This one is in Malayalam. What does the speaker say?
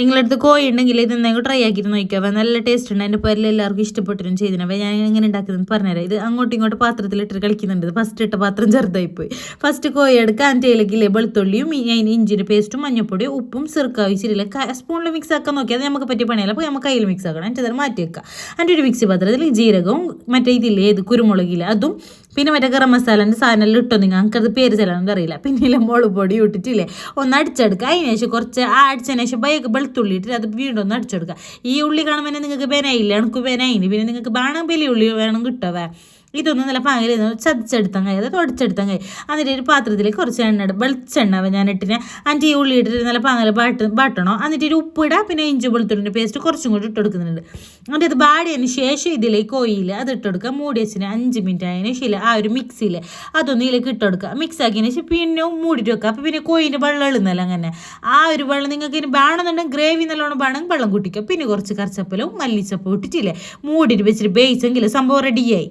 നിങ്ങളടുത്ത് കോഴി ഉണ്ടെങ്കിൽ ഇത് എന്തെങ്കിലും ട്രൈ ആക്കിയിട്ട് നോക്കിയാൽ നല്ല ടേസ്റ്റ് ഉണ്ട്. എൻ്റെ പേരിൽ എല്ലാവർക്കും ഇഷ്ടപ്പെട്ടിരും ചെയ്തിന്. ഞാൻ എങ്ങനെ ഉണ്ടാക്കുന്നത് പറഞ്ഞുതരാം. ഇത് അങ്ങോട്ടും ഇങ്ങോട്ടും പാത്രത്തിലിട്ട് കളിക്കുന്നുണ്ട്. ഫസ്റ്റ് ഇട്ട പാത്രം ചെറുതായിപ്പോയി. ഫസ്റ്റ് കോഴി എടുക്കുക, അതിലേക്ക് വെളുത്തുള്ളിയും ഇഞ്ചിൻ്റെ പേസ്റ്റും മഞ്ഞപ്പൊടിയും ഉപ്പും ചെറുക്കാവശ്യമില്ല സ്പൂണിൽ മിക്സ് ആക്കാൻ നോക്കിയാൽ നമുക്ക് പറ്റിയ പണിയല്ല. അപ്പോൾ നമുക്ക് കയ്യിൽ മിക്സ് ആക്കണം. എന്നിട്ട് മാറ്റി വെക്കുക. അതിൻ്റെ ഒരു മിക്സി പാത്രത്തിൽ ജീരകവും മറ്റേ ഇതില്ലേ കുരുമുളകില്ല അതും പിന്നെ മറ്റേ ഗരം മസാലൻ്റെ സാധനം ഇട്ടോ നിങ്ങൾ നമുക്കത് പേര് ചിലതൊന്നും അറിയില്ല. പിന്നെ മുളക് പൊടി ഇട്ടിട്ടില്ലേ ഒന്ന് അടിച്ചെടുക്കുക. അതിന് ശേഷം കുറച്ച് അടിച്ചതിന് ശേഷം വെളുത്തുള്ളി ഇട്ടിട്ട് അത് വീണ്ടും ഒന്ന് അടിച്ചെടുക്കുക. ഈ ഉള്ളി കാണുമ്പോൾ നിങ്ങൾക്ക് ബെനായില്ല, എനിക്ക് ബെനായിന് പിന്നെ നിങ്ങൾക്ക് വേണം വലിയ ഉള്ളി വേണം കിട്ടുക. ഇതൊന്നും നല്ല പാങ്ങിൽ ചതച്ചെടുത്താൽ കഴിയും, അത് തുടച്ചെടുത്താൽ കഴിയും. എന്നിട്ട് ഒരു പാത്രത്തിലേക്ക് കുറച്ച് വെളിച്ചെണ്ണ ഞാൻ ഇട്ടിന് അഞ്ച് ഈ ഉള്ളി ഇട്ടിട്ട് നല്ല പാങ്ങൽ ബാട്ടണോ. എന്നിട്ട് ഒരു ഉപ്പിടുക, പിന്നെ ഇഞ്ചി വെളുത്തുള്ളിൻ്റെ പേസ്റ്റ് കുറച്ചും കൂടി ഇട്ട് കൊടുക്കുന്നുണ്ട്. എന്നിട്ട് അത് ബാടിയതിന് ശേഷം ഇതിലേക്ക് ഓയിൽ അത് ഇട്ട് കൊടുക്കുക. മൂടി വെച്ചിന് 5 മിനിറ്റ് ആയതിന് ശേഷം ആ ഒരു മിക്സിയിൽ അതൊന്നും ഇതിലേക്ക് ഇട്ട് കൊടുക്കുക. മിക്സ് ആക്കിയതിന് ശേഷം പിന്നെ മൂടിയിട്ട് വെക്കുക. അപ്പോൾ പിന്നെ കോഴിൻ്റെ വെള്ളം എളുന്നല്ല അങ്ങനെ ആ ഒരു വെള്ളം നിങ്ങൾക്ക് ഇനി വേണമെന്നുണ്ടെങ്കിൽ ഗ്രേവി നല്ലോണം വേണമെങ്കിൽ വെള്ളം കൂട്ടിക്കുക. പിന്നെ കുറച്ച് കറിച്ചപ്പലും മല്ലിച്ചപ്പും ഇട്ടിട്ടില്ലേ മൂടിയിട്ട് വെച്ചിട്ട് വേവിച്ചെങ്കിൽ സംഭവം റെഡിയായി.